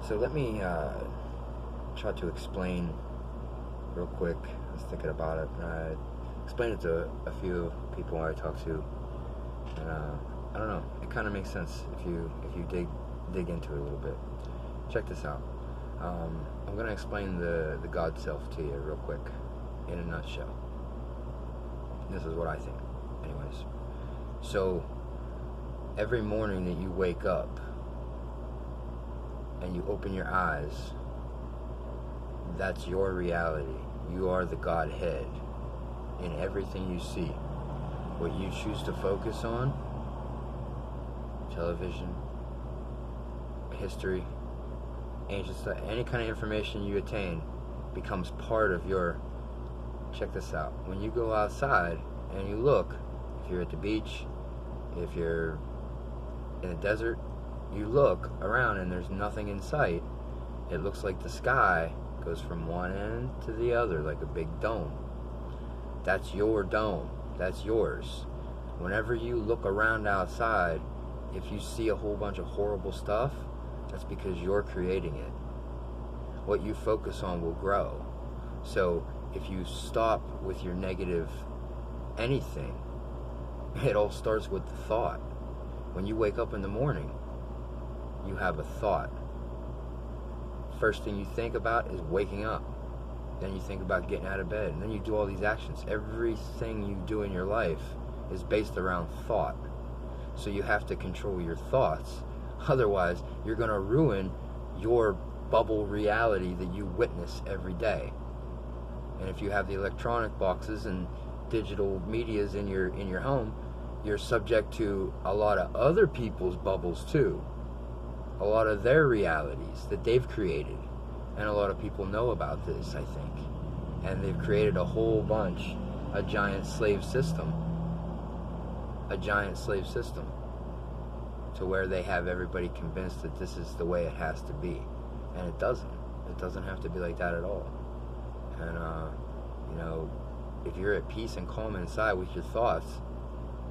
So let me try to explain real quick. I was thinking about it, and I explained it to a few people I talked to, and I don't know. It kind of makes sense if you dig into it a little bit. Check this out. I'm gonna explain the God self to you real quick, in a nutshell. This is what I think, anyways. So every morning that you wake up and you open your eyes, that's your reality. You are the Godhead in everything you see. What you choose to focus on, television, history, ancient stuff, any kind of information you attain becomes part of your... Check this out. When you go outside and you look, if you're at the beach, if you're in a desert, you look around and there's nothing in sight. It looks like the sky goes from one end to the other like a big dome. That's your dome. That's yours. Whenever you look around outside, if you see a whole bunch of horrible stuff, that's because you're creating it. What you focus on will grow. So if you stop with your negative anything, it all starts with the thought. When you wake up in the morning, you have a thought. First thing you think about is waking up. Then you think about getting out of bed. And then you do all these actions. Everything you do in your life is based around thought. So you have to control your thoughts. Otherwise, you're going to ruin your bubble reality that you witness every day. And if you have the electronic boxes and digital medias in your home, you're subject to a lot of other people's bubbles too. A lot of their realities that they've created. And a lot of people know about this, I think. And they've created a whole bunch, a giant slave system. A giant slave system. To where they have everybody convinced that this is the way it has to be. And it doesn't. It doesn't have to be like that at all. And, if you're at peace and calm inside with your thoughts,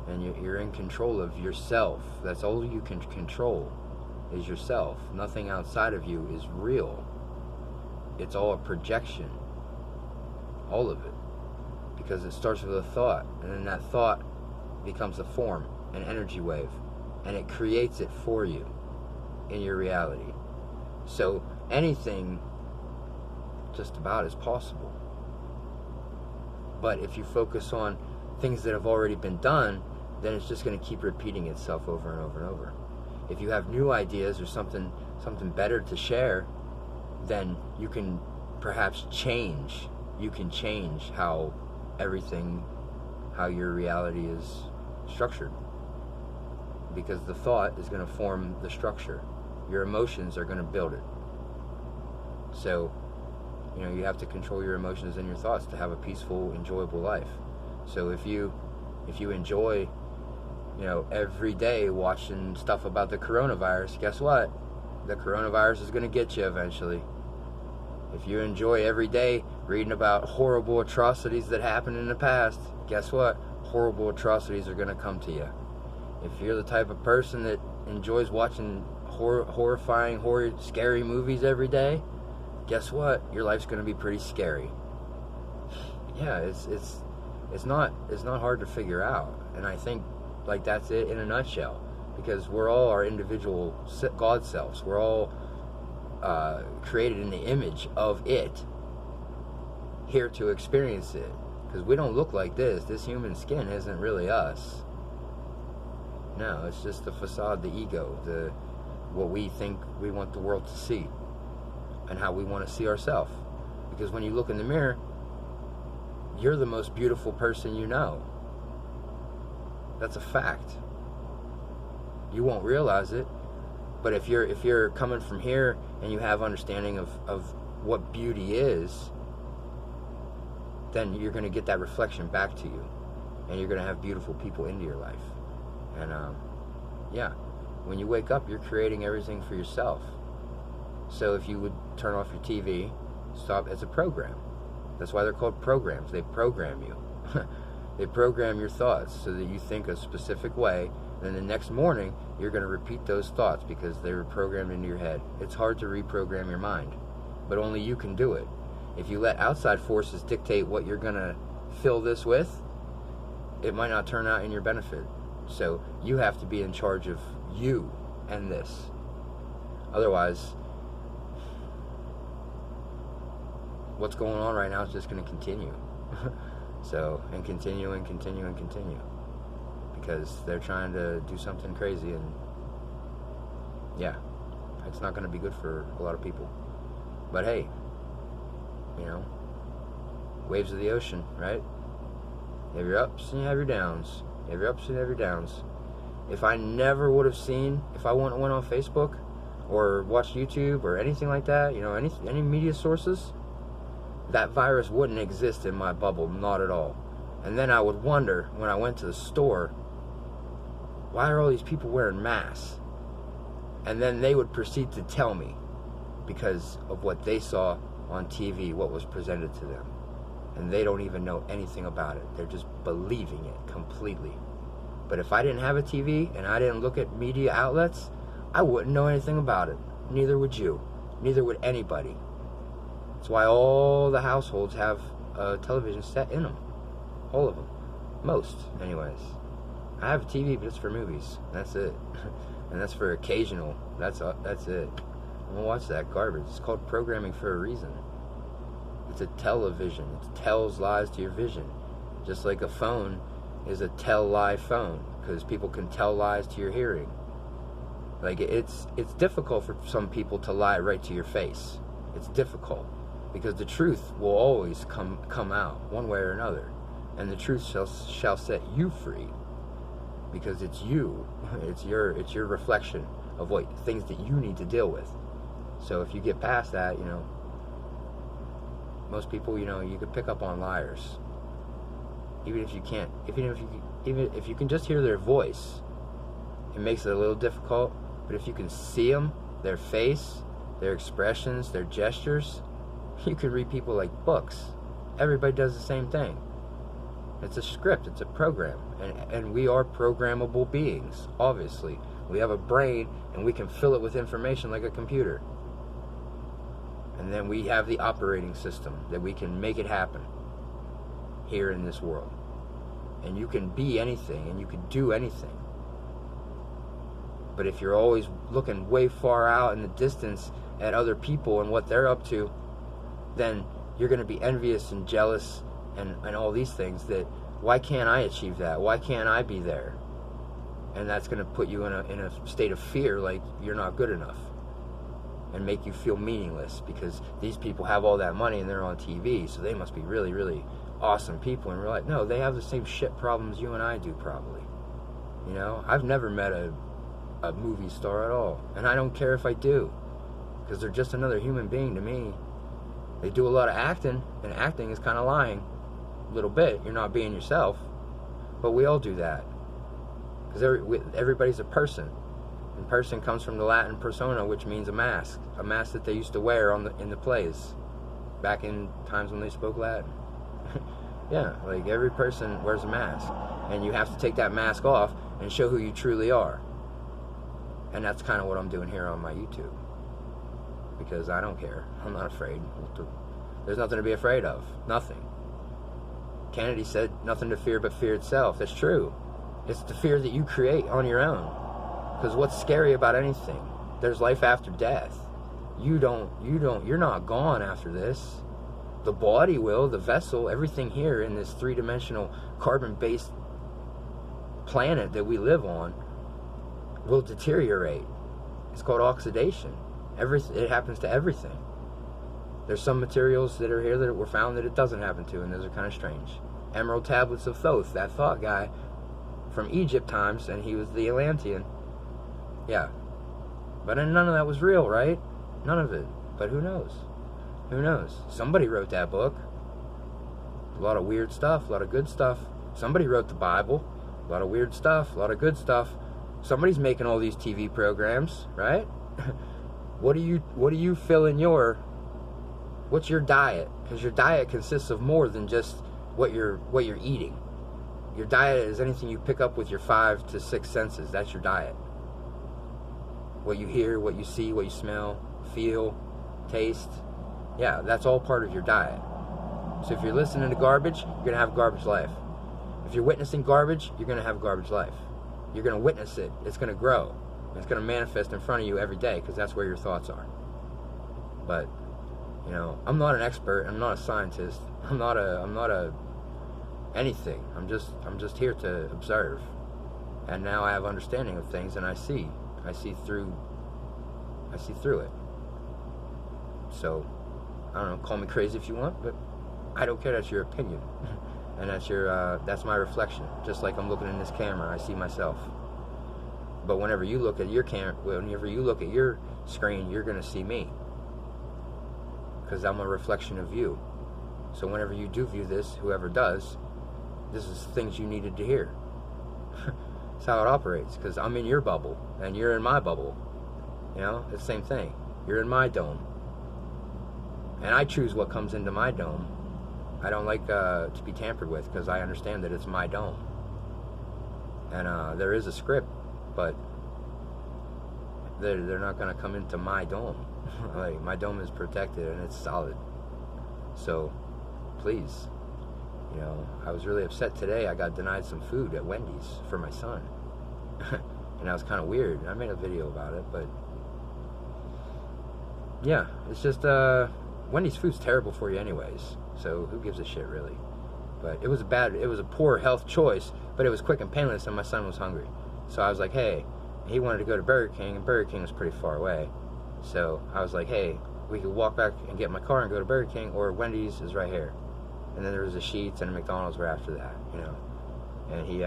and you're in control of yourself, that's all you can control, is yourself. Nothing outside of you is real. It's all a projection. All of it. Because it starts with a thought, and then that thought becomes a form, an energy wave, and it creates it for you in your reality. So anything just about is possible. But if you focus on things that have already been done, then it's just going to keep repeating itself over and over and over. If you have new ideas or something better to share, then you can perhaps change. You can change how your reality is structured. Because the thought is going to form the structure. Your emotions are going to build it. So, you have to control your emotions and your thoughts to have a peaceful, enjoyable life. So if you enjoy, every day watching stuff about the coronavirus, guess what? The coronavirus is going to get you eventually. If you enjoy every day reading about horrible atrocities that happened in the past, guess what? Horrible atrocities are going to come to you. If you're the type of person that enjoys watching horrifying, scary movies every day, guess what? Your life's going to be pretty scary. Yeah, it's not hard to figure out, and I think that's it in a nutshell. Because we're all our individual God selves. We're all created in the image of it, here to experience it. Because we don't look like this. This human skin isn't really us. No, it's just the facade, the ego, what we think we want the world to see, and how we want to see ourselves. Because when you look in the mirror, you're the most beautiful person you know. That's a fact. You won't realize it, but if you're coming from here and you have understanding of what beauty is, then you're going to get that reflection back to you, and you're going to have beautiful people into your life. And when you wake up, you're creating everything for yourself. So if you would turn off your TV, stop. It's a program. That's why they're called programs. They program you. They program your thoughts so that you think a specific way, Then the next morning, you're going to repeat those thoughts because they were programmed into your head. It's hard to reprogram your mind, but only you can do it. If you let outside forces dictate what you're going to fill this with, it might not turn out in your benefit. So you have to be in charge of you and this. Otherwise, what's going on right now is just going to continue. So, and continue and continue and continue. Because they're trying to do something crazy, and yeah, it's not going to be good for a lot of people. But hey, you know, waves of the ocean, right? You have your ups and you have your downs. You have your ups and you have your downs. If I never would have seen, if I went on Facebook or watched YouTube or anything like that, you know, any media sources, that virus wouldn't exist in my bubble, not at all. And then I would wonder, when I went to the store, why are all these people wearing masks? And then they would proceed to tell me, because of what they saw on TV, what was presented to them. And they don't even know anything about it. They're just believing it completely. But if I didn't have a TV and I didn't look at media outlets, I wouldn't know anything about it. Neither would you. Neither would anybody. That's why all the households have a television set in them. All of them. Most, anyways. I have a TV, but it's for movies. That's it. And that's for occasional. That's it. I don't watch that garbage. It's called programming for a reason. It's a television. It tells lies to your vision. Just like a phone is a tell-lie phone, because people can tell lies to your hearing. Like, it's difficult for some people to lie right to your face. It's difficult, because the truth will always come out, one way or another. And the truth shall set you free. Because it's you, it's your reflection of what things that you need to deal with. So if you get past that, you know, most people, you know, you could pick up on liars. Even if you can't, even if you can just hear their voice, it makes it a little difficult. But if you can see them, their face, their expressions, their gestures, you can read people like books. Everybody does the same thing. It's a script, it's a program, and we are programmable beings, obviously. We have a brain, and we can fill it with information like a computer. And then we have the operating system that we can make it happen here in this world. And you can be anything, and you can do anything. But if you're always looking way far out in the distance at other people and what they're up to, then you're going to be envious and jealous and all these things. That why can't I achieve that? Why can't I be there? And that's going to put you in a state of fear, like you're not good enough, and make you feel meaningless, because these people have all that money and they're on TV, so they must be really, really awesome people. And we're like, no, they have the same shit problems you and I do, probably. You know, I've never met a movie star at all, and I don't care if I do, because they're just another human being to me. They do a lot of acting, and acting is kind of lying. A little bit. You're not being yourself. But we all do that. Because everybody's a person. And person comes from the Latin persona, which means a mask. A mask that they used to wear in the plays. Back in times when they spoke Latin. Yeah, like every person wears a mask. And you have to take that mask off and show who you truly are. And that's kind of what I'm doing here on my YouTube. Because I don't care. I'm not afraid. There's nothing to be afraid of. Nothing. Kennedy said nothing to fear but fear itself. That's true. It's the fear that you create on your own. Because what's scary about anything? There's life after death. You're not gone after this. The body will, the vessel, everything here in this three-dimensional carbon-based planet that we live on will deteriorate. It's called oxidation. It happens to everything. There's some materials that are here that were found that it doesn't happen to, and those are kind of strange. Emerald tablets of Thoth, that thought guy from Egypt times, and he was the Atlantean. Yeah. But none of that was real, right? None of it. But who knows? Who knows? Somebody wrote that book. A lot of weird stuff, a lot of good stuff. Somebody wrote the Bible. A lot of weird stuff, a lot of good stuff. Somebody's making all these TV programs, right? What do you fill in what's your diet? Because your diet consists of more than just what you're eating. Your diet is anything you pick up with your 5 to 6 senses. That's your diet. What you hear, what you see, what you smell, feel, taste. Yeah, that's all part of your diet. So if you're listening to garbage, you're going to have garbage life. If you're witnessing garbage, you're going to have garbage life. You're going to witness it. It's going to grow. It's going to manifest in front of you every day, because that's where your thoughts are. But, you know, I'm not an expert. I'm not a scientist. I'm not a anything. I'm just here to observe. And now I have understanding of things, and I see through it. So, I don't know, call me crazy if you want, but I don't care. That's your opinion. And that's my reflection. Just like I'm looking in this camera, I see myself. But whenever you look at your whenever you look at your screen, you're going to see me, because I'm a reflection of you. So whenever you do view this, whoever does, this is things you needed to hear. That's how it operates, because I'm in your bubble, and you're in my bubble. You know, it's the same thing. You're in my dome. And I choose what comes into my dome. I don't like to be tampered with, because I understand that it's my dome. And there is a script, but they're not going to come into my dome. Like, my dome is protected and it's solid. So, please, you know, I was really upset today. I got denied some food at Wendy's for my son. And that was kind of weird. I made a video about it, but yeah, it's just Wendy's food's terrible for you anyways. So who gives a shit, really? But it was a poor health choice, but it was quick and painless, and my son was hungry. So I was like, hey, he wanted to go to Burger King, and Burger King was pretty far away. So I was like, hey, we could walk back and get in my car and go to Burger King, or Wendy's is right here. And then there was a Sheetz and a McDonald's right after that, you know. And he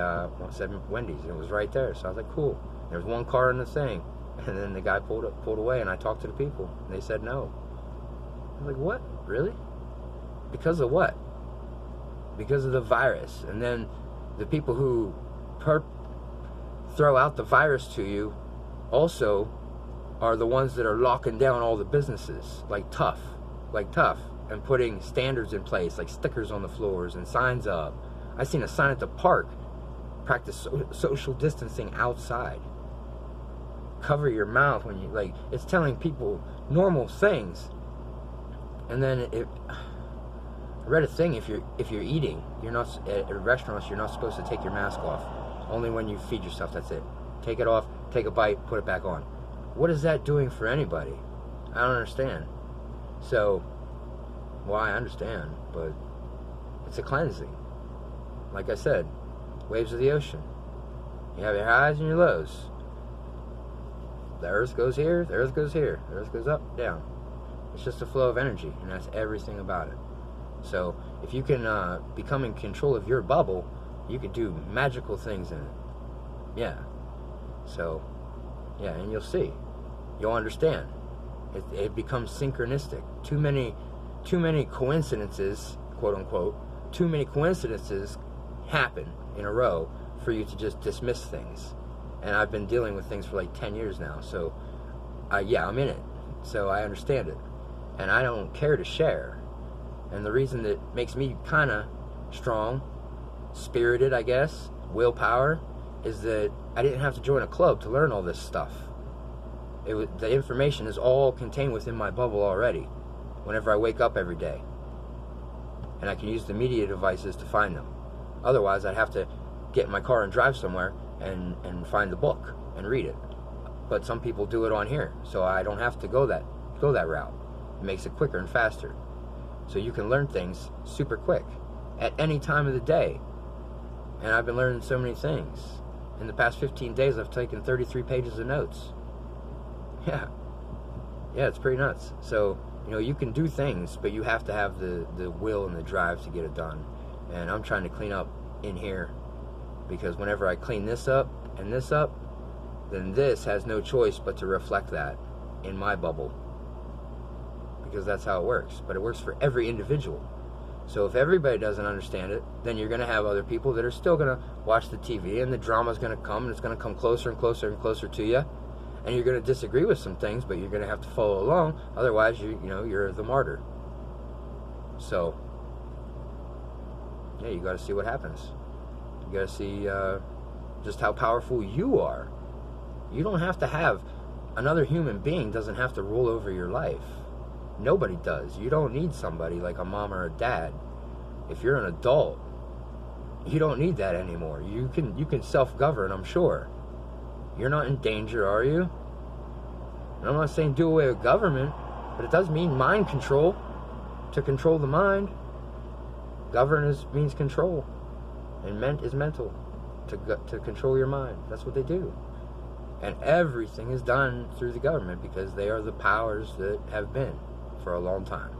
said Wendy's, and it was right there. So I was like, cool. There was one car in the thing, and then the guy pulled away, and I talked to the people, and they said no. I was like, what? Really? Because of what? Because of the virus. And then the people who throw out the virus to you also are the ones that are locking down all the businesses, like tough, and putting standards in place, like stickers on the floors and signs up. I seen a sign at the park, practice social distancing outside. Cover your mouth when you, like, it's telling people normal things. And then I read a thing, if you're eating, you're not at restaurants, you're not supposed to take your mask off. Only when you feed yourself, that's it. Take it off, take a bite, put it back on. What is that doing for anybody? I don't understand. So, well, I understand, but it's a cleansing. Like I said, waves of the ocean. You have your highs and your lows. The earth goes here, the earth goes here, the earth goes up, down. It's just a flow of energy, and that's everything about it. So, if you can become in control of your bubble, you could do magical things in it. Yeah. So, yeah, and you'll see. You'll understand. It becomes synchronistic. Too many coincidences, quote unquote, too many coincidences happen in a row for you to just dismiss things. And I've been dealing with things for like 10 years now. So, yeah, I'm in it. So I understand it. And I don't care to share. And the reason that makes me kind of strong, spirited, I guess, willpower, is that I didn't have to join a club to learn all this stuff. The information is all contained within my bubble already, whenever I wake up every day. And I can use the media devices to find them. Otherwise, I'd have to get in my car and drive somewhere and find the book and read it. But some people do it on here, so I don't have to go that route. It makes it quicker and faster. So you can learn things super quick at any time of the day. And I've been learning so many things. In the past 15 days, I've taken 33 pages of notes. Yeah, it's pretty nuts. So, you know, you can do things, but you have to have the will and the drive to get it done. And I'm trying to clean up in here, because whenever I clean this up and this up, then this has no choice but to reflect that in my bubble, because that's how it works. But it works for every individual. So if everybody doesn't understand it, then you're going to have other people that are still going to watch the TV, and the drama's going to come, and it's going to come closer and closer and closer to you. And you're going to disagree with some things, but you're going to have to follow along. Otherwise, you're the martyr. So, yeah, you got to see what happens. You got to see just how powerful you are. You don't have to have another human being doesn't have to rule over your life. Nobody does. You don't need somebody like a mom or a dad. If you're an adult, you don't need that anymore. You can self-govern, I'm sure. You're not in danger, are you? And I'm not saying do away with government, but it does mean mind control, to control the mind. Govern means control, and is mental, to control your mind. That's what they do. And everything is done through the government because they are the powers that have been for a long time.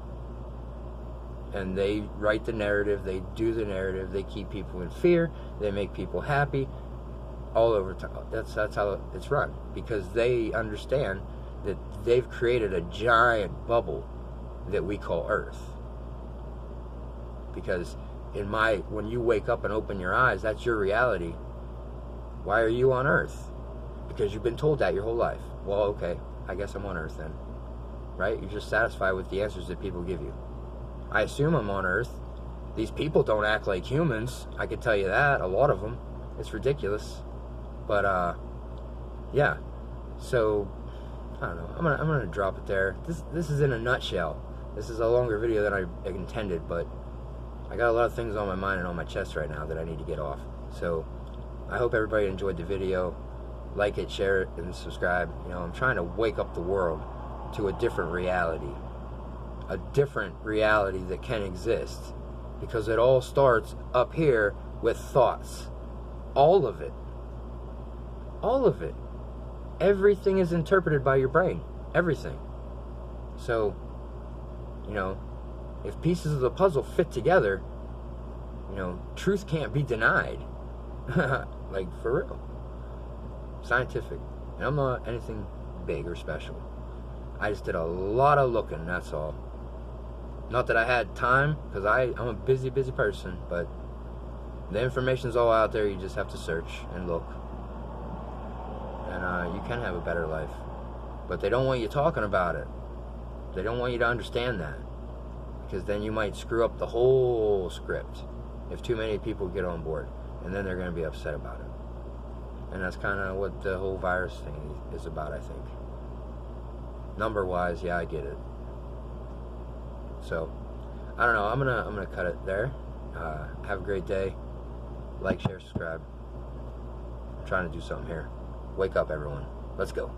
And they write the narrative, they do the narrative, they keep people in fear, they make people happy, all over time. That's how it's run, because they understand that they've created a giant bubble that we call Earth. Because when you wake up and open your eyes, that's your reality. Why are you on Earth? Because you've been told that your whole life. Well, okay, I guess I'm on Earth then. Right? You're just satisfied with the answers that people give you. I assume I'm on Earth. These people don't act like humans. I can tell you that. A lot of them. It's ridiculous. But, yeah. So, I don't know. I'm gonna drop it there. This is in a nutshell. This is a longer video than I intended, but I got a lot of things on my mind and on my chest right now that I need to get off. So, I hope everybody enjoyed the video. Like it, share it, and subscribe. You know, I'm trying to wake up the world to a different reality. A different reality that can exist. Because it all starts up here with thoughts. All of it. All of it. Everything is interpreted by your brain. Everything. So, you know, if pieces of the puzzle fit together, you know, truth can't be denied. Like, for real. Scientific. And I'm not anything big or special. I just did a lot of looking, that's all. Not that I had time, because I'm a busy person, but the information's all out there. You just have to search and look. And you can have a better life. But they don't want you talking about it. They don't want you to understand that. Because then you might screw up the whole script if too many people get on board. And then they're going to be upset about it. And that's kind of what the whole virus thing is about, I think. Number-wise, yeah, I get it. So, I don't know. I'm gonna cut it there. Have a great day. Like, share, subscribe. I'm trying to do something here. Wake up, everyone. Let's go.